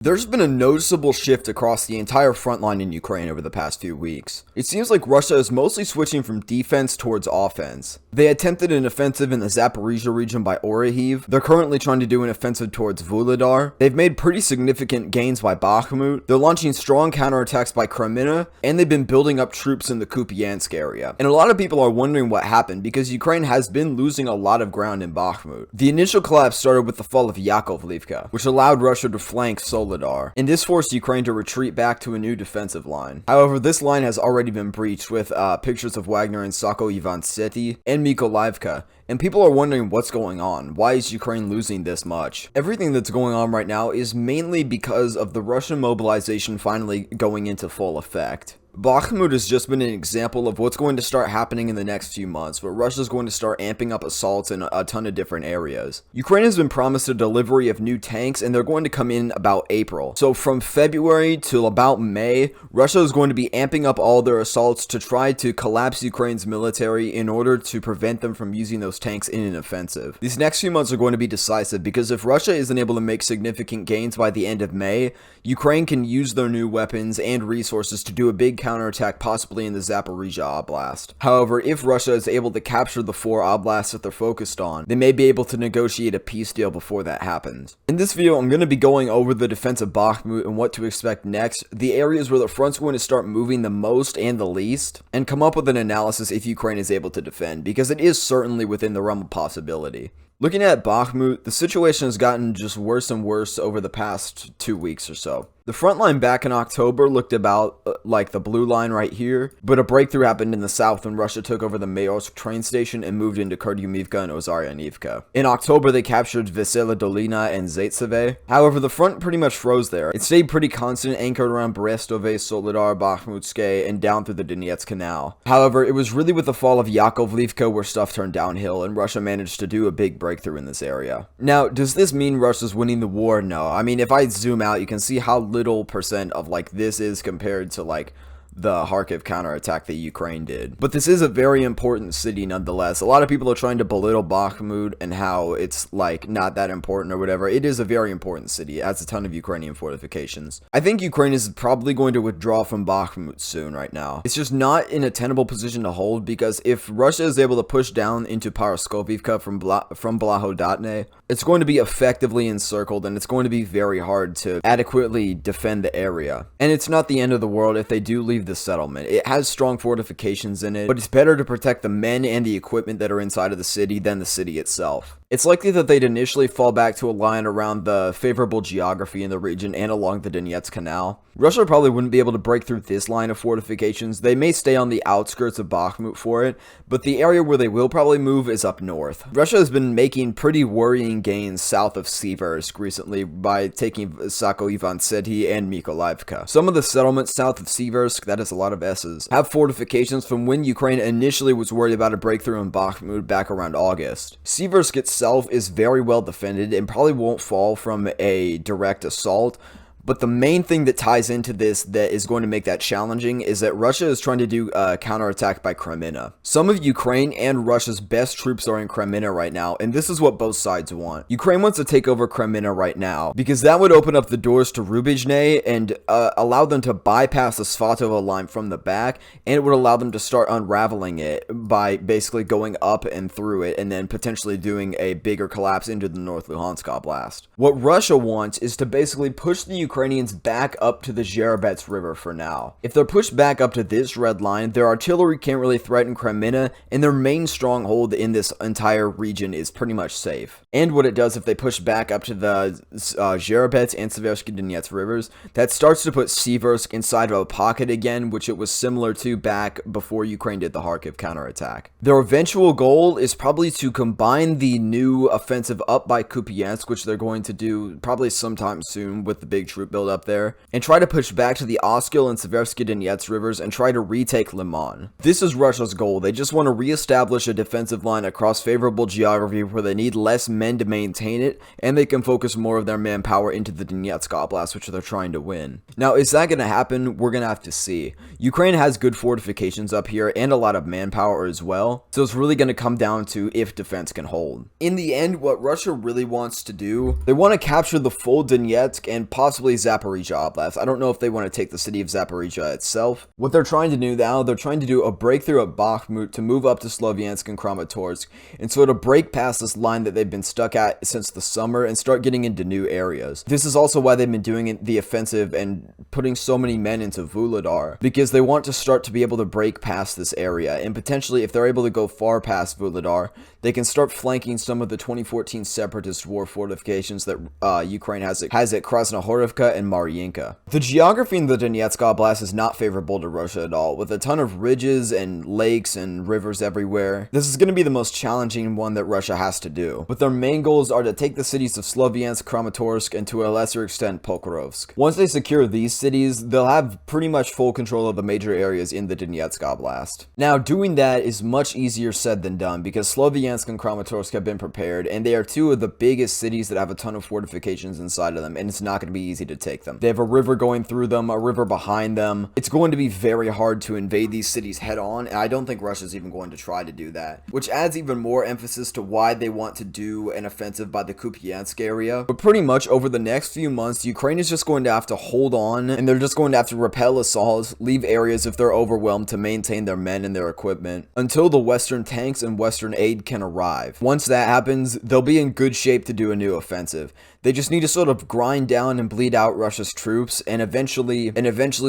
There's been a noticeable shift across the entire front line in Ukraine over the past few weeks. It seems like Russia is mostly switching from defense towards offense. They attempted an offensive in the Zaporizhia region by Orikhiv. They're currently trying to do an offensive towards Vuhledar. They've made pretty significant gains by Bakhmut. They're launching strong counterattacks by Kreminna, and they've been building up troops in the Kupiansk area. And a lot of people are wondering what happened because Ukraine has been losing a lot of ground in Bakhmut. The initial collapse started with the fall of Yakovlivka, which allowed Russia to flank Soledar, and this forced Ukraine to retreat back to a new defensive line. However, this line has already been breached with pictures of Wagner in Sako-Ivanseti and Mykolaievka, and people are wondering what's going on. Why is Ukraine losing this much? Everything that's going on right now is mainly because of the Russian mobilization finally going into full effect. Bakhmut has just been an example of what's going to start happening in the next few months, where Russia's going to start amping up assaults in a ton of different areas. Ukraine has been promised a delivery of new tanks, and they're going to come in about April. So from February till about May, Russia is going to be amping up all their assaults to try to collapse Ukraine's military in order to prevent them from using those tanks in an offensive. These next few months are going to be decisive, because if Russia isn't able to make significant gains by the end of May, Ukraine can use their new weapons and resources to do a big counterattack, possibly in the Zaporizhia Oblast. However, if Russia is able to capture the 4 oblasts that they're focused on, they may be able to negotiate a peace deal before that happens. In this video, I'm going to be going over the defense of Bakhmut and what to expect next, the areas where the front's going to start moving the most and the least, and come up with an analysis if Ukraine is able to defend, because it is certainly within the realm of possibility. Looking at Bakhmut, the situation has gotten just worse and worse over the past 2 weeks or so. The front line back in October looked about like the blue line right here, but a breakthrough happened in the south when Russia took over the Mayorsk train station and moved into Kolomyichykha and Ozaryanivka. In October, they captured Vesela Dolina and Zaitseve. However, the front pretty much froze there. It stayed pretty constant, anchored around Brestove, Soledar, Bakhmutske, and down through the Donetsk Canal. However, it was really with the fall of Yakovlivka where stuff turned downhill, and Russia managed to do a big breakthrough in this area. Now, does this mean Russia's winning the war? No. I mean, if I zoom out, you can see how little percent of like this is compared to like the Kharkiv counterattack that Ukraine did. But this is a very important city nonetheless. A lot of people are trying to belittle Bakhmut and how it's like not that important or whatever. It is a very important city. It has a ton of Ukrainian fortifications. I think Ukraine is probably going to withdraw from Bakhmut soon right now. It's just not in a tenable position to hold, because if Russia is able to push down into Paraskovivka from Blahodatne, it's going to be effectively encircled, and it's going to be very hard to adequately defend the area. And it's not the end of the world if they do leave the settlement. It has strong fortifications in it, but it's better to protect the men and the equipment that are inside of the city than the city itself. It's likely that they'd initially fall back to a line around the favorable geography in the region and along the Donetsk Canal. Russia probably wouldn't be able to break through this line of fortifications. They may stay on the outskirts of Bakhmut for it, but the area where they will probably move is up north. Russia has been making pretty worrying gains south of Siversk recently by taking Sako-Ivanseti and Mykolaievka. Some of the settlements south of Siversk, that is a lot of S's, have fortifications from when Ukraine initially was worried about a breakthrough in Bakhmut back around August. Siversk itself is very well defended and probably won't fall from a direct assault. But the main thing that ties into this that is going to make that challenging is that Russia is trying to do a counterattack by Kreminna. Some of Ukraine and Russia's best troops are in Kreminna right now, and this is what both sides want. Ukraine wants to take over Kreminna right now, because that would open up the doors to Rubizhne and allow them to bypass the Svatove line from the back, and it would allow them to start unraveling it by basically going up and through it, and then potentially doing a bigger collapse into the North Luhansk Oblast. What Russia wants is to basically push the Ukrainians back up to the Zherebets River for now. If they're pushed back up to this red line, their artillery can't really threaten Kreminna, and their main stronghold in this entire region is pretty much safe. And what it does if they push back up to the Zherebets and Seversky Donetsk rivers, that starts to put Siversk inside of a pocket again, which it was similar to back before Ukraine did the Kharkiv counterattack. Their eventual goal is probably to combine the new offensive up by Kupiansk, which they're going to do probably sometime soon with the big troop build up there, and try to push back to the Oskil and Seversky Donetsk rivers and try to retake Liman. This is Russia's goal. They just want to reestablish a defensive line across favorable geography where they need less men to maintain it, and they can focus more of their manpower into the Donetsk Oblast, which they're trying to win. Now, is that going to happen? We're going to have to see. Ukraine has good fortifications up here and a lot of manpower as well, so it's really going to come down to if defense can hold. In the end, what Russia really wants to do, they want to capture the full Donetsk and possibly possibly Zaporizhia Oblast. I don't know if they want to take the city of Zaporizhia itself. What they're trying to do now, they're trying to do a breakthrough at Bakhmut to move up to Sloviansk and Kramatorsk and sort of break past this line that they've been stuck at since the summer and start getting into new areas. This is also why they've been doing the offensive and putting so many men into Vuhledar, because they want to start to be able to break past this area, and potentially if they're able to go far past Vuhledar, they can start flanking some of the 2014 separatist war fortifications that Ukraine has at Krasnohorivka and Mariinka. The geography in the Donetsk Oblast is not favorable to Russia at all, with a ton of ridges and lakes and rivers everywhere. This is going to be the most challenging one that Russia has to do, but their main goals are to take the cities of Sloviansk, Kramatorsk, and to a lesser extent Pokrovsk. Once they secure these cities, they'll have pretty much full control of the major areas in the Donetsk Oblast. Now, doing that is much easier said than done, because Sloviansk and Kramatorsk have been prepared, and they are two of the biggest cities that have a ton of fortifications inside of them, and it's not going to be easy to take them. They have a river going through them, a river behind them. It's going to be very hard to invade these cities head on, and I don't think Russia's even going to try to do that, which adds even more emphasis to why they want to do an offensive by the Kupiansk area. But pretty much over the next few months, Ukraine is just going to have to hold on, and they're just going to have to repel assaults, leave areas if they're overwhelmed to maintain their men and their equipment, until the Western tanks and Western aid can arrive. Once that happens, they'll be in good shape to do a new offensive. They just need to sort of grind down and bleed out Russia's troops and eventually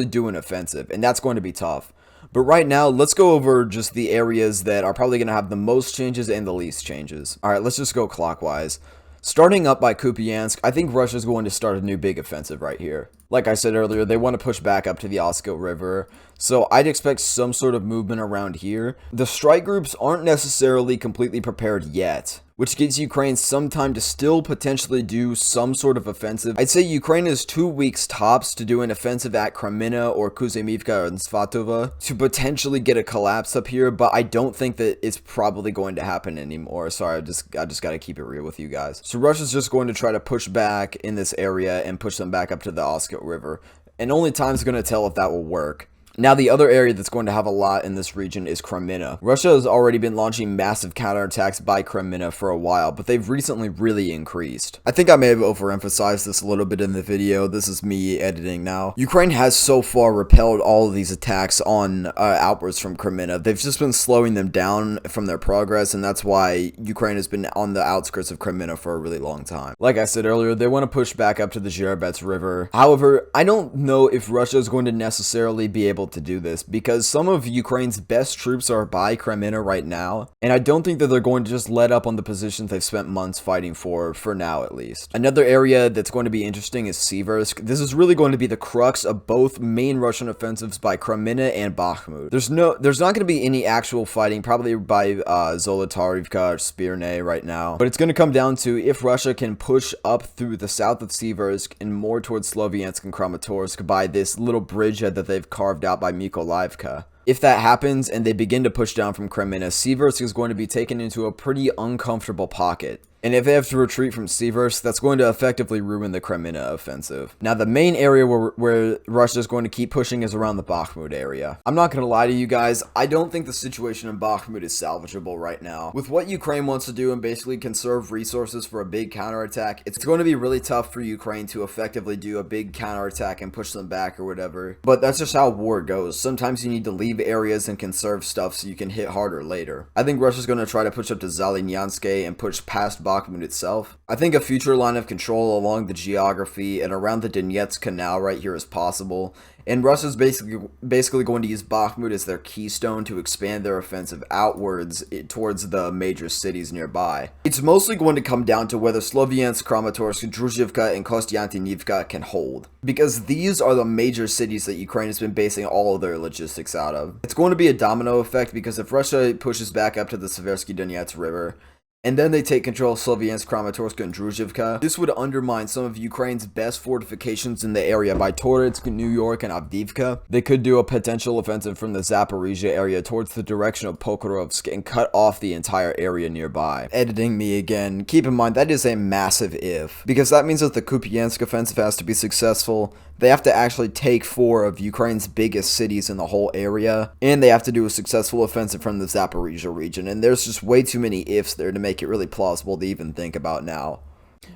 do an offensive, and that's going to be tough. But right now, let's go over just the areas that are probably going to have the most changes and the least changes. Alright, let's just go clockwise. Starting up by Kupiansk, I think Russia's going to start a new big offensive right here. Like I said earlier, they want to push back up to the Oskil River, so I'd expect some sort of movement around here. The strike groups aren't necessarily completely prepared yet, which gives Ukraine some time to still potentially do some sort of offensive. I'd say Ukraine is 2 weeks tops to do an offensive at Kreminna or Kuzymivka and Svatove to potentially get a collapse up here, but I don't think that it's probably going to happen anymore. Sorry, I just got to keep it real with you guys. So Russia's just going to try to push back in this area and push them back up to the Oskil River, and only time's going to tell if that will work. Now, the other area that's going to have a lot in this region is Kreminna. Russia has already been launching massive counterattacks by Kreminna for a while, but they've recently really increased. I think I may have overemphasized this a little bit in the video. This is me editing now. Ukraine has so far repelled all of these attacks on outwards from Kreminna. They've just been slowing them down from their progress, and that's why Ukraine has been on the outskirts of Kreminna for a really long time. Like I said earlier, they want to push back up to the Zherbets River. However, I don't know if Russia is going to necessarily be able to do this, because some of Ukraine's best troops are by Kreminna right now, and I don't think that they're going to just let up on the positions they've spent months fighting for now at least. Another area that's going to be interesting is Siversk. This is really going to be the crux of both main Russian offensives by Kreminna and Bakhmut. There's not going to be any actual fighting, probably by Zolotarivka or Spirne right now, but it's going to come down to if Russia can push up through the south of Siversk and more towards Sloviansk and Kramatorsk by this little bridgehead that they've carved out by Mykolaievka. If that happens and they begin to push down from Kreminna, Siversk is going to be taken into a pretty uncomfortable pocket. And if they have to retreat from Siversk, that's going to effectively ruin the Kreminna offensive. Now, the main area where Russia is going to keep pushing is around the Bakhmut area. I'm not going to lie to you guys, I don't think the situation in Bakhmut is salvageable right now. With what Ukraine wants to do and basically conserve resources for a big counterattack, it's going to be really tough for Ukraine to effectively do a big counterattack and push them back or whatever. But that's just how war goes. Sometimes you need to leave areas and conserve stuff so you can hit harder later. I think Russia's going to try to push up to Zalynyansk and push past Bakhmut itself. I think a future line of control along the geography and around the Donetsk Canal right here is possible, and Russia's basically going to use Bakhmut as their keystone to expand their offensive outwards towards the major cities nearby. It's mostly going to come down to whether Sloviansk, Kramatorsk, Druzhivka, and Kostiantynivka can hold, because these are the major cities that Ukraine has been basing all of their logistics out of. It's going to be a domino effect, because if Russia pushes back up to the Seversky Donetsk River, and then they take control of Sloviansk, Kramatorsk, and Druzhivka, this would undermine some of Ukraine's best fortifications in the area by Toretsk, New York, and Avdiivka. They could do a potential offensive from the Zaporizhia area towards the direction of Pokrovsk and cut off the entire area nearby. Editing me again. Keep in mind, that is a massive if, because that means that the Kupiansk offensive has to be successful. They have to actually take 4 of Ukraine's biggest cities in the whole area, and they have to do a successful offensive from the Zaporizhia region, and there's just way too many ifs there to make it really plausible to even think about now.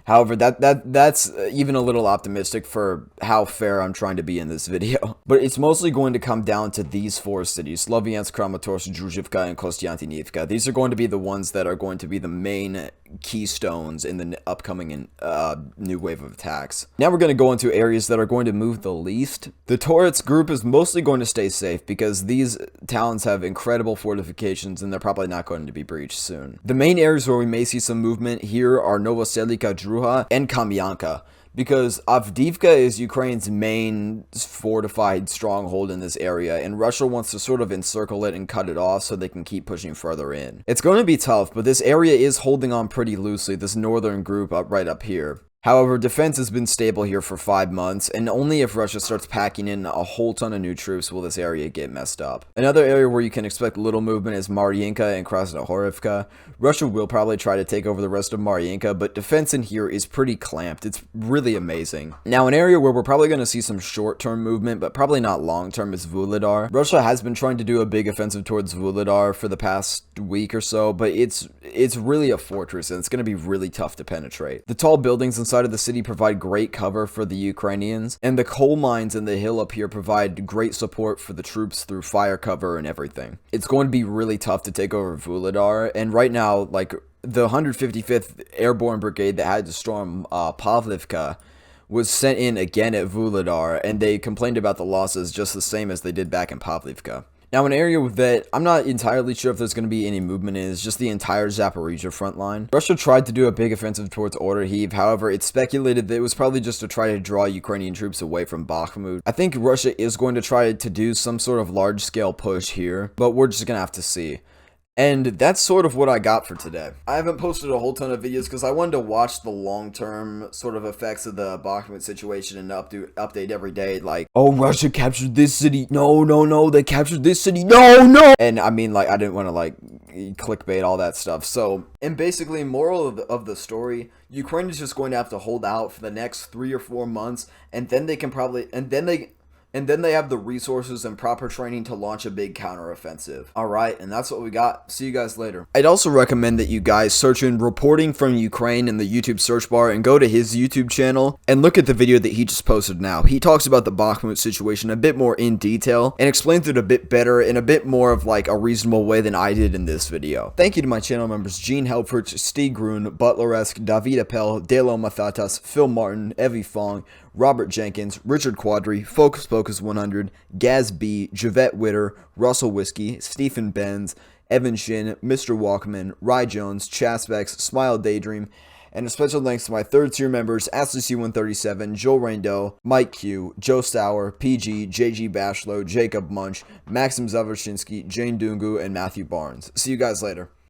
However, that's even a little optimistic for how fair I'm trying to be in this video. But it's mostly going to come down to these four cities: Sloviansk, Kramatorsk, Druzhivka, and Kostiantynivka. These are going to be the ones that are going to be the main keystones in the upcoming new wave of attacks. Now we're going to go into areas that are going to move the least. The Torets group is mostly going to stay safe because these towns have incredible fortifications and they're probably not going to be breached soon. The main areas where we may see some movement here are Novoselika, Druha, and Kamyanka, because Avdiivka is Ukraine's main fortified stronghold in this area, and Russia wants to sort of encircle it and cut it off so they can keep pushing further in. It's going to be tough, but this area is holding on pretty loosely, this northern group right up here. However, defense has been stable here for 5 months, and only if Russia starts packing in a whole ton of new troops will this area get messed up. Another area where you can expect little movement is Mariinka and Krasnohorivka. Russia will probably try to take over the rest of Mariinka, but defense in here is pretty clamped. It's really amazing. Now, an area where we're probably going to see some short-term movement, but probably not long-term, is Vuhledar. Russia has been trying to do a big offensive towards Vuhledar for the past week or so, but it's really a fortress, and it's going to be really tough to penetrate. The tall buildings inside of the city provide great cover for the Ukrainians, and the coal mines in the hill up here provide great support for the troops through fire cover and everything. It's going to be really tough to take over Vuhledar, and right now, like, the 155th Airborne Brigade that had to storm Pavlivka was sent in again at Vuhledar, and they complained about the losses just the same as they did back in Pavlivka. Now, an area that I'm not entirely sure if there's going to be any movement in is just the entire Zaporizhia front line. Russia tried to do a big offensive towards Ordohiv, however, it's speculated that it was probably just to try to draw Ukrainian troops away from Bakhmut. I think Russia is going to try to do some sort of large-scale push here, but we're just going to have to see. And that's sort of what I got for today. I haven't posted a whole ton of videos because I wanted to watch the long-term sort of effects of the Bakhmut situation and update every day. Like, oh, Russia captured this city. No, they captured this city. No. And I mean, like, I didn't want to, like, clickbait all that stuff. So, and basically, moral of the story, Ukraine is just going to have to hold out for the next 3 or 4 months, and then they can probably, and then they have the resources and proper training to launch a big counteroffensive. Alright, and that's what we got. See you guys later. I'd also recommend that you guys search in Reporting from Ukraine in the YouTube search bar and go to his YouTube channel and look at the video that he just posted now. He talks about the Bakhmut situation a bit more in detail and explains it a bit better in a bit more of like a reasonable way than I did in this video. Thank you to my channel members Gene Helfrich, Stig Grun, Butleresk, David Appel, Delo Mathatas, Phil Martin, Evie Fong, Robert Jenkins, Richard Quadri, Focus 100, Gaz B, Javette Witter, Russell Whiskey, Stephen Benz, Evan Shin, Mr. Walkman, Rye Jones, Chaspex, Smile Daydream, and a special thanks to my third tier members, Ashley C137, Joel Raindell, Mike Q, Joe Stour, PG, JG Bashlow, Jacob Munch, Maxim Zavershinsky, Jane Dungu, and Matthew Barnes. See you guys later.